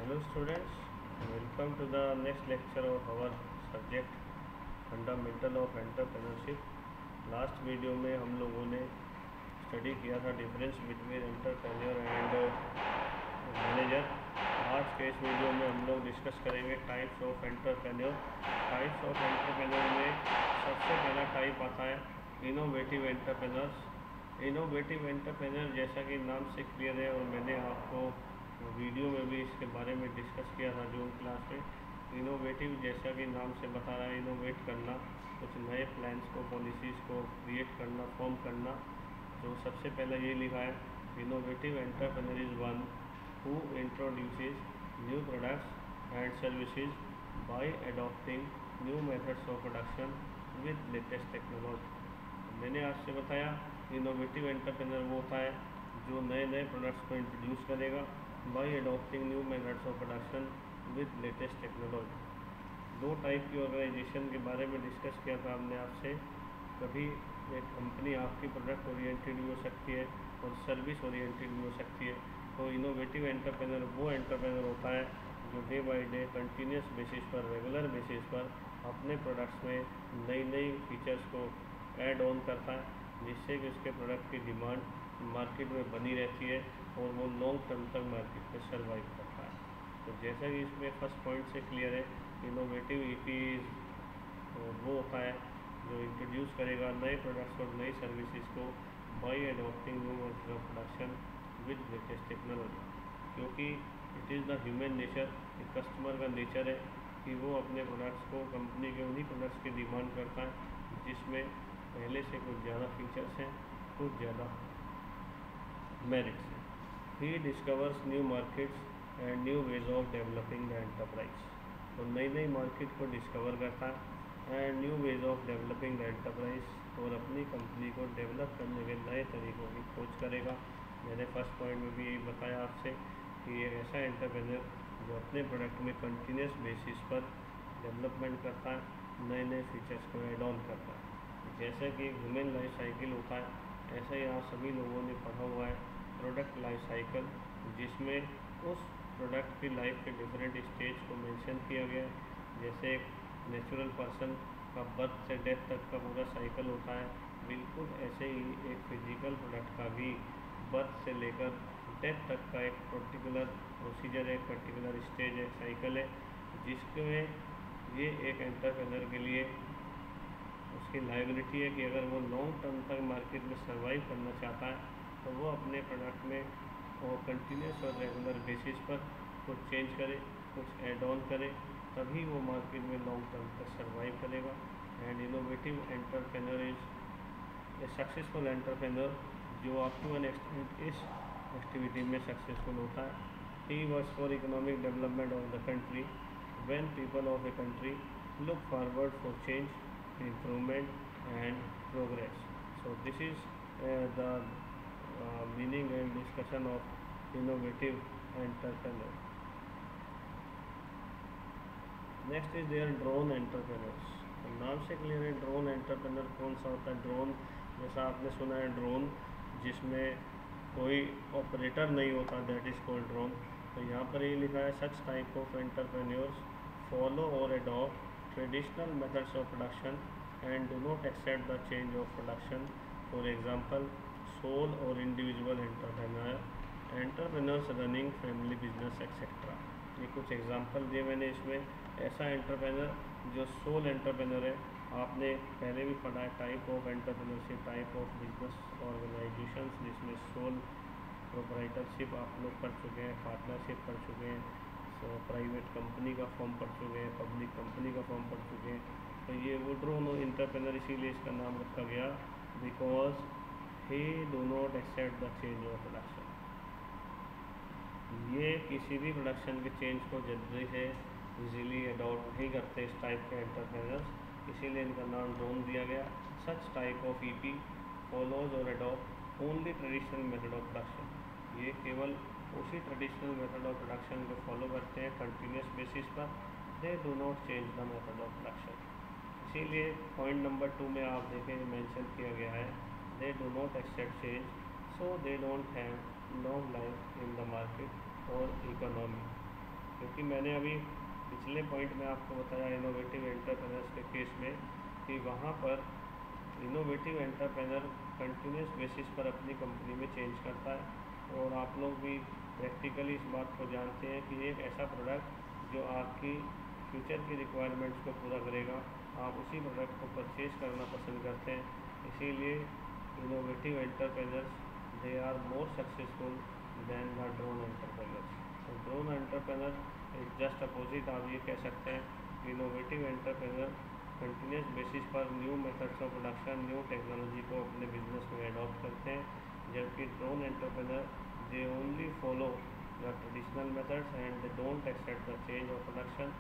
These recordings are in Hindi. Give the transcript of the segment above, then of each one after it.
Hello students, welcome to the next lecture of our subject fundamental of entrepreneurship. Last video में हम लोगों ने स्टडी किया था difference between entrepreneur and manager. आज के इस वीडियो में हम लोग डिस्कस करेंगे types of entrepreneur. Types of entrepreneur में सबसे पहला टाइप आता है इनोवेटिव एंटरप्रेन्योर्स। इनोवेटिव एंटरप्रेन्योर जैसा कि नाम से क्लियर है और मैंने आपको वीडियो में भी इसके बारे में डिस्कस किया था जून क्लास में। इनोवेटिव जैसा कि नाम से बता रहा है, इनोवेट करना, कुछ नए प्लान्स को, पॉलिसीज़ को क्रिएट करना, फॉर्म करना। तो सबसे पहले ये लिखा है innovative entrepreneur is one who introduces new products and services by adopting new methods of production with latest technology. मैंने आपसे बताया इनोवेटिव एंटरप्रेन्योर वो होता है जो नए नए प्रोडक्ट्स को इंट्रोड्यूस करेगा bye adopting new methods of production with latest technology. दो टाइप की ऑर्गेनाइजेशन के बारे में डिस्कस किया था हमने आपसे। कभी एक कंपनी आपकी प्रोडक्ट ओरिएंटेड भी हो सकती है और सर्विस ओरिएंटेड भी हो सकती है। तो इनोवेटिव एंटरप्रेन्योर वो एंटरप्रेन्योर होता है जो day by day continuous basis पर, रेगुलर बेसिस पर अपने प्रोडक्ट्स में नई नई फीचर्स को ऐड ऑन करता है, जिससे कि उसके प्रोडक्ट की डिमांड मार्केट में बनी रहती है और वो लॉन्ग टर्म तक मार्केट में सर्वाइव करता है। तो जैसा कि इसमें फर्स्ट पॉइंट से क्लियर है, इनोवेटिव इज वो होता है जो इंट्रोड्यूस करेगा नए प्रोडक्ट्स और नई सर्विसेज को by adopting new methods of production with latest technology. क्योंकि it is the human nature, customer का नेचर है कि वो अपने प्रोडक्ट्स को, कंपनी के उन्हीं प्रोडक्ट्स की डिमांड करता है जिसमें पहले से कुछ ज़्यादा फीचर्स हैं, कुछ ज़्यादा मेरिट्स हैं। He discovers new markets and new ways of developing the enterprise. तो नई नई मार्केट को डिस्कवर करता है and new ways of developing the enterprise, और अपनी कंपनी को डेवलप करने के नए तरीक़ों की खोज करेगा। मैंने फर्स्ट पॉइंट में भी यही बताया आपसे कि एक ऐसा एंटरप्रेन्योर जो अपने प्रोडक्ट में कंटिन्यूस बेसिस पर डेवलपमेंट करता है, नए नए फीचर्स को एड ऑन करता है। जैसा कि ह्यूमन लाइफ साइकिल होता है, ऐसा ही आप सभी लोगों ने पढ़ा हुआ है प्रोडक्ट लाइफ साइकिल, जिसमें उस प्रोडक्ट की लाइफ के डिफरेंट स्टेज को मेंशन किया गया है। जैसे एक नेचुरल पर्सन का बर्थ से डेथ तक का पूरा साइकिल होता है, बिल्कुल ऐसे ही एक फिजिकल प्रोडक्ट का भी बर्थ से लेकर डेथ तक का एक पर्टिकुलर प्रोसीजर है, एक पर्टिकुलर स्टेज है, साइकिल है, जिसमें ये एक एंटरप्रेन्योर के लिए उसकी लायबिलिटी है कि अगर वो लॉन्ग टर्म तक मार्केट में सर्वाइव करना चाहता है तो वो अपने प्रोडक्ट में वो कंटिन्यूस और रेगुलर बेसिस पर कुछ चेंज करे, कुछ एड ऑन करे, तभी वो मार्केट में लॉन्ग टर्म तक सर्वाइव करेगा। And innovative entrepreneur is a successful entrepreneur जो अप टू एन एक्सटेंट इस एक्टिविटी में सक्सेसफुल होता है। He works for economic development of the country when people of a country look forward for change, improvement and progress. So this is the meaning and discussion of innovative entrepreneur. Next is their drone entrepreneurs. तो नाम से क्लियर है ड्रोन एंटरप्रेन्योर कौन सा होता है। ड्रोन जैसा आपने सुना है, ड्रोन जिसमें कोई ऑपरेटर नहीं होता, दैट इज़ कॉल्ड ड्रोन। तो यहाँ पर ये लिखा है सच टाइप ऑफ एंटरप्रेन्योर्स फॉलो और adopt traditional methods of production and do not accept the change of production. For example, sole or individual entrepreneur, entrepreneurs running family business etc. ये कुछ एग्जांपल दिए मैंने इसमें। ऐसा एंटरप्रेन्योर जो सोल एंटरप्रेन्योर है, आपने पहले भी पढ़ा है type of entrepreneurship, type of business organisations, जिसमें सोल प्रोप्राइटरशिप आप लोग पढ़ चुके हैं, पार्टनरशिप पढ़ चुके हैं, प्राइवेट कंपनी का फॉर्म पढ़ चुके हैं, पब्लिक कंपनी का फॉर्म पढ़ चुके हैं। तो ये वो ड्रोन एंटरप्रेन्योर इसीलिए इसका नाम रखा गया because he do not accept the change of production. ये किसी भी प्रोडक्शन के चेंज को जल्दी से इजीली अडॉप्ट नहीं करते इस टाइप के एंटरप्रेन्योर्स, इसीलिए इनका नाम ड्रोन दिया गया। Such type of EP follows और adopt only traditional method of production. ये केवल उसी ट्रेडिशनल मेथड ऑफ प्रोडक्शन को फॉलो करते हैं कंटिन्यूस बेसिस पर। They do not change the method of production. इसीलिए पॉइंट नंबर 2 में आप देखें मेंशन किया गया है they do not accept change, so they don't have long life in the market और इकोनॉमी। क्योंकि मैंने अभी पिछले पॉइंट में आपको बताया इनोवेटिव एंटरप्रेन्योर्स के केस में कि वहाँ पर इनोवेटिव एंटरप्रेन्योर कंटिन्यूस बेसिस पर अपनी कंपनी में चेंज करता है। और आप लोग भी प्रैक्टिकली इस बात को जानते हैं कि एक ऐसा प्रोडक्ट जो आपकी फ्यूचर की रिक्वायरमेंट्स को पूरा करेगा, आप उसी प्रोडक्ट को परचेज करना पसंद करते हैं। इसीलिए innovative entrepreneurs they are more successful than the drone entrepreneurs. तो drone entrepreneur is just opposite, आप ये कह सकते हैं। इनोवेटिव एंटरप्रेन्योर कंटिन्यूस बेसिस पर new methods of production, new technology को अपने बिजनेस में अडॉप्ट करते हैं, जबकि drone entrepreneur they only follow the traditional methods and they don't accept the change of production,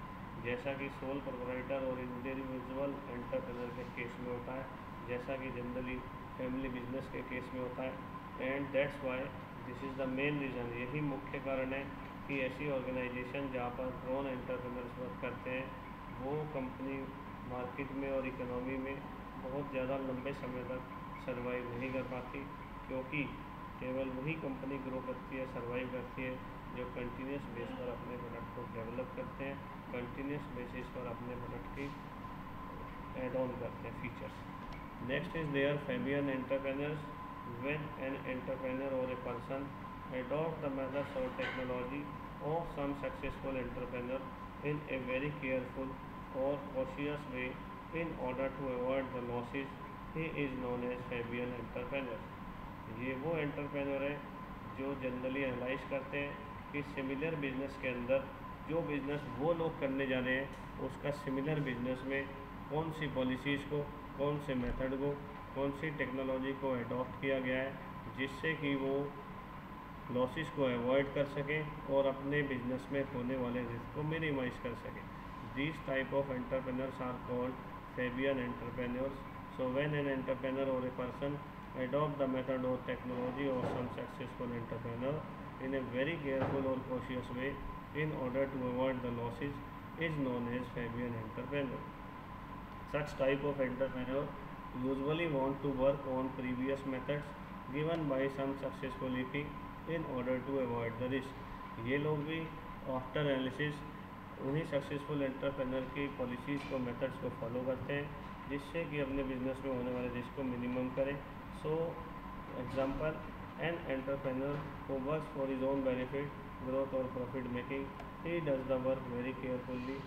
जैसा कि सोल प्रोप्राइटर और इंडिविजुअल एंटरप्रेन्योर के केस में होता है, जैसा कि जनरली फैमिली बिजनेस के केस में होता है। And that's why this is the main reason, यही मुख्य कारण है कि ऐसी ऑर्गेनाइजेशन जहाँ पर ड्रोन एंटरप्रेन्योर्स वर्क करते हैं वो कंपनी मार्केट में और इकोनॉमी में बहुत ज़्यादा लंबे समय तक सर्वाइव नहीं कर पाती, क्योंकि केवल वही कंपनी ग्रो करती है, सर्वाइव करती है, जो कंटिन्यूस बेस पर अपने प्रोडक्ट को डेवलप करते हैं, कंटिन्यूस बेसिस पर अपने प्रोडक्ट की एड ऑन करते हैं features. Next is their Fabian entrepreneurs. When an entrepreneur or a person adopt the methods or technology of some successful entrepreneur in a very careful or cautious way in order to avoid the losses, he is known as Fabian entrepreneur। ये वो एंटरप्रेन्योर है जो जनरली एनालाइज करते हैं कि सिमिलर बिजनेस के अंदर जो बिजनेस वो लोग करने जा रहे हैं उसका सिमिलर बिजनेस में कौन सी पॉलिसीज़ को, कौन से मेथड को, कौन सी टेक्नोलॉजी को अडॉप्ट किया गया है जिससे कि वो लॉसेस को अवॉइड कर सकें और अपने बिजनेस में होने वाले रिस्क को मिनिमाइज कर सकें। These type of entrepreneurs are called Fabian entrepreneurs। So when an entrepreneur or a person adopt the method or technology of some successful entrepreneur in a very careful or cautious way in order to avoid the losses is known as Fabian entrepreneur। Such type of entrepreneur usually want to work on previous methods given by some successful EP in order to avoid the risk। ये लोग भी आफ्टर एनालिसिस उन्हीं सक्सेसफुल एंटरप्रेन्योर की पॉलिसीज़ को, मेथड्स को फॉलो करते हैं जिससे कि अपने बिजनेस में होने वाले रिस्क को मिनिमम करें। So example, an entrepreneur who works for his own benefit, growth और profit making, he does the work very carefully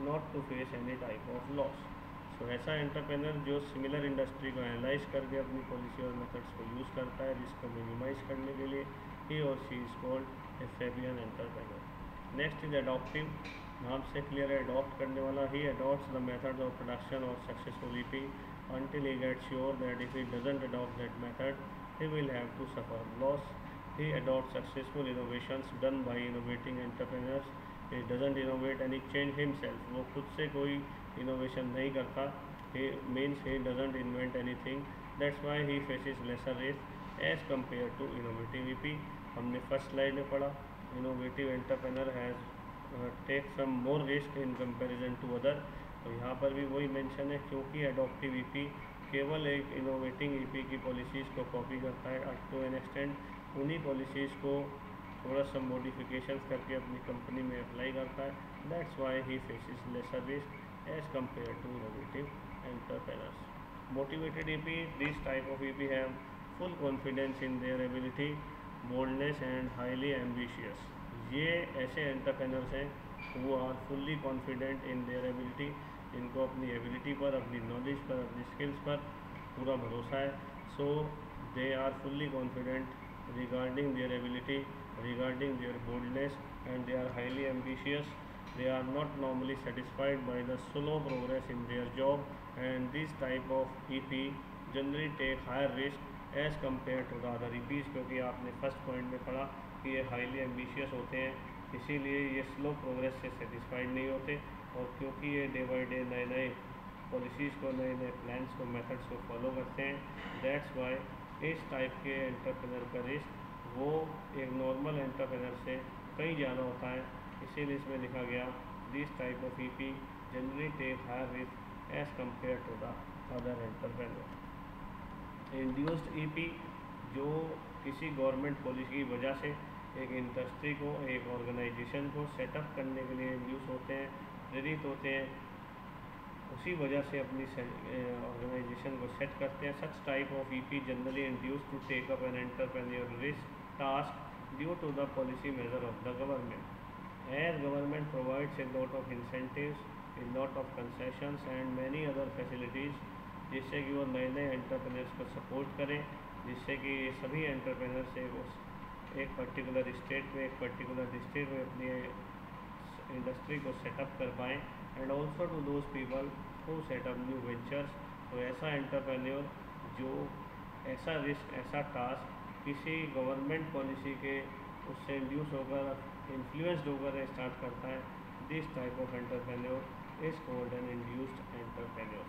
not to face any type of loss. So ऐसा एंटरप्रेन्योर जो सिमिलर इंडस्ट्री को एनालाइज करके अपनी पॉलिसी और मेथड्स को यूज़ करता है रिस्क को मिनिमाइज करने के लिए, he or she is called a Fabian entrepreneur। Next is adoptive। नाम से क्लियर है, अडॉप्ट करने वाला। he adopts the methods of production of successful EP until he gets sure that if he doesn't adopt that method he will have to suffer loss। he adopts successful innovations done by innovating entrepreneurs। he doesn't innovate any change himself। वो खुद से कोई innovation नहीं करता। he means he doesn't invent anything, that's why he faces lesser risk as compare to innovative EP। हमने फर्स्ट स्लाइड में पढ़ा innovative entrepreneur has take some more risk in comparison to other. तो यहाँ पर भी वही मेंशन है, क्योंकि एडॉप्टिव EP केवल एक इनोवेटिंग EP की पॉलिसीज़ को कॉपी करता है अप टू एन एक्सटेंट, उन्हीं पॉलिसीज़ को थोड़ा सा मॉडिफिकेशंस करके अपनी कंपनी में अप्लाई करता है। That's why he faces lesser risk as compare to innovative entrepreneurs. Motivated EP, this type of EP have full confidence in their ability, boldness and highly ambitious। ये ऐसे एंटरप्रेन्योर्स हैं वो are fully confident in their ability, इनको अपनी एबिलिटी पर, अपनी नॉलेज पर, अपनी स्किल्स पर पूरा भरोसा है। So they are fully confident regarding their ability, regarding their boldness and they are highly ambitious. They are not normally satisfied by the slow progress in their job and this type of EP generally take higher risk as compare to the other EPs। क्योंकि आपने फर्स्ट पॉइंट में पढ़ा कि ये हाईली एम्बिशियस होते हैं, इसीलिए ये स्लो प्रोग्रेस से सेटिस्फाइड नहीं होते, और क्योंकि ये डे बाई डे नए नए पॉलिसीज़ को, नए नए प्लान्स को, मेथड्स को फॉलो करते हैं। दैट्स वाई इस टाइप के एंटरप्रेन्योर का रिस्क वो एक नॉर्मल एंटरप्रेन्योर से कहीं ज़्यादा होता है। इसीलिए इसमें लिखा गया this type of EP generally take higher risk as compare to the other entrepreneur. Induced EP जो किसी गवर्नमेंट पॉलिसी की वजह से एक इंडस्ट्री को, एक ऑर्गेनाइजेशन को सेटअप करने के लिए इंड्यूस होते हैं, प्रेरित होते हैं, उसी वजह से अपनी ऑर्गेनाइजेशन को सेट करते हैं। Such type of EP generally induce to take up an entrepreneur risk task due to the policy measure of the government. As government provides a lot of incentives, a lot of concessions and many other facilities, जिससे कि वो नए नए एंटरप्रेन्योर्स को सपोर्ट करें, जिससे कि सभी एंटरप्रेन्योर्स एक पर्टिकुलर स्टेट में, एक पर्टिकुलर डिस्ट्रिक्ट में अपनी इंडस्ट्री को सेटअप कर पाएँ। And also to those people who setup new ventures. तो ऐसा एंटरप्रेन्योर जो ऐसा रिस्क, ऐसा टास्क किसी गवर्नमेंट पॉलिसी के उससे इंड्यूस होकर, इन्फ्लुएंस्ड होकर स्टार्ट करता है, this type of entrepreneur is called an induced entrepreneur.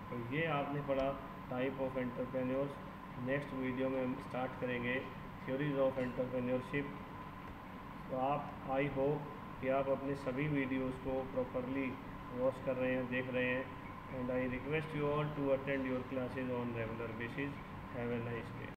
तो ये आपने पढ़ा type of entrepreneurs. Next video में हम स्टार्ट करेंगे थ्योरीज ऑफ एंटरप्रेन्योरशिप। तो आप, आई होप कि आप अपने सभी वीडियोस को प्रॉपरली वॉच कर रहे हैं, देख रहे हैं। And I request you all to attend your classes on regular basis. Have a nice day.